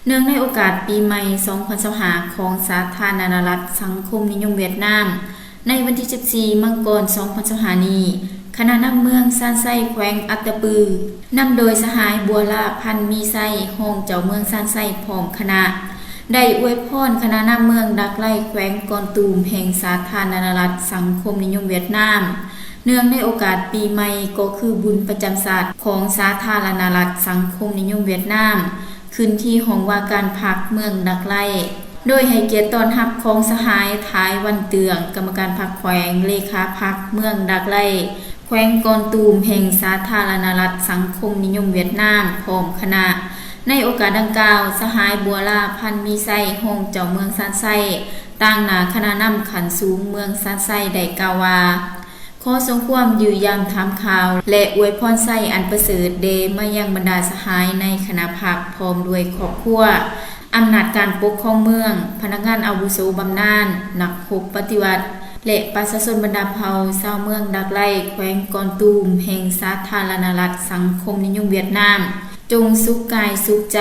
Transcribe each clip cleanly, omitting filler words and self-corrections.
เนื่องในโอกาสปีใหม่2025ของสาธารณรัฐสังคมนิยมเวียดนามในวันที่14มังกร2025นี้คณะนำเมืองซานไซแขวงอัตตปือนำโดยสหายบัวลาพันมีไซโฮงเจ้าเมืองซานไซพร้อมคณะได้อวยพรคณะนำเมืองดักไล่แขวงกอนตูมแห่งสาธารณรัฐสังคมนิยมเวียดนามเนื่องในโอกาสปีใหม่ก็คือบุญประจำศาสตร์ของสาธารณรัฐสังคมนิยมเวียดนามขึ้นที่ห้องว่าการพักเมืองดักไล่โดยให้เกียรติต้อนรับของสหายท้ายวันเตืองกรรมการพักแขวงเลขาพักเมืองดักไล่แขวงกอนตูมแห่งสาธารณรัฐสังคมนิยมเวียดนามพร้อมคณะในโอกาสดังกล่าวสหายบัวลาพันมีไซโฮงเจ้าเมืองซานไซต่างหน้าคณะนำขันสูงเมืองซานไซได้กล่าวว่าขอทรงความยืนยันถามข่าวและอวยพรไส้อันประเสริฐเดมายังบรรดาสหายในคณะพักพร้อมด้วยครอบครัวอำนาจการปกครองเมืองพนักงานอาวุโสบำนาญนักรบปฏิวัติและประชาชนบรรดาเผ่าชาวเมืองดักไล่แขวงกอนตูมแห่งสาธารณรัฐสังคมนิยมเวียดนามจงสุขกายสุขใจ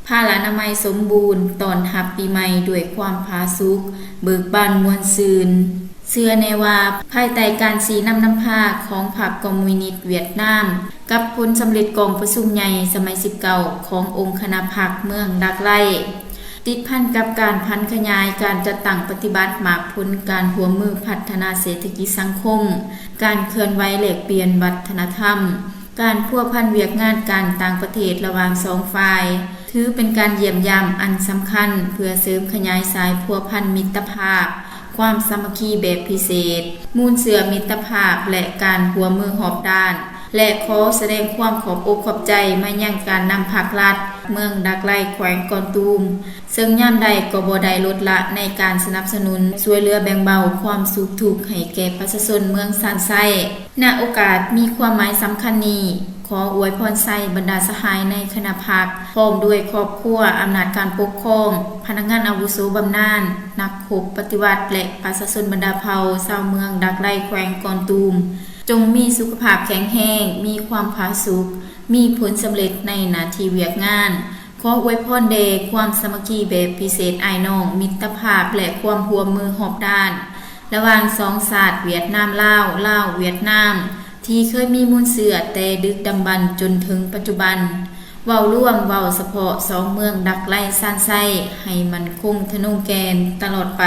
ผ้าอนามัยสมบูรณ์ตอนรับปีใหม่ด้วยความผาสุกเบิกบานมวลซืนเชื่อแน่ว่าภายใต้การสีน้ำผ้าของพรรคคอมมิวนิสต์เวียดนามกับผลสำเร็จกองประชุมใหญ่สมัย19ขององค์คณะพรรคเมืองดักไล่ติดพันกับการพันขยายการจัดตั้งปฏิบัติหมากผลการหัวมือพัฒนาเศรษฐกิจสังคมการเคลื่อนไหวแลกเปลี่ยนวัฒนธรรมการพัวพันเวียกงานการต่างประเทศระหว่างสองฝ่ายถือเป็นการเยี่ยมยามอันสำคัญเพื่อเสริมขยายสายพัวพันมิตรภาพความสามัคคีแบบพิเศษมูลเสือมิตรภาพและการหัวมือหอบด้านและขอแสดงความขอบอกขอบใจมายังการนำภาครัฐเมืองดักไล่แขวงกอนตูมซึ่งย่ำใดก็บ่ได้ลดละในการสนับสนุนช่วยเหลือแบ่งเบาความสุขทุกข์ให้แก่ประชาชนเมืองซานไซณโอกาสมีความหมายสำคัญนี้ขออวยพรไซบรรดาสหายในคณะพักพร้อมด้วยครอบครัวอำนาจการปกครองพนักงานอาวุโสบำนาญนักรบปฏิวัติและประชาชนบรรดาเผ่าชาวเมืองดักไล่แขวงกอนตูมจงมีสุขภาพแข็งแรงมีความผาสุกมีผลสำเร็จในหน้าที่เวียกงานขออวยพรเดชความสามัคคีแบบพิเศษอ้ายน้องมิตรภาพและความร่วมมือหอบด้านระหว่างสองชาติเวียดนามลาวเวียดนามที่เคยมีมูลเสือแต่ดึกดำบรรพ์จนถึงปัจจุบันเว้าร่วมเว้าเฉพาะสองเมืองดักไล่ซานไซให้มันคงทะนุแกนตลอดไป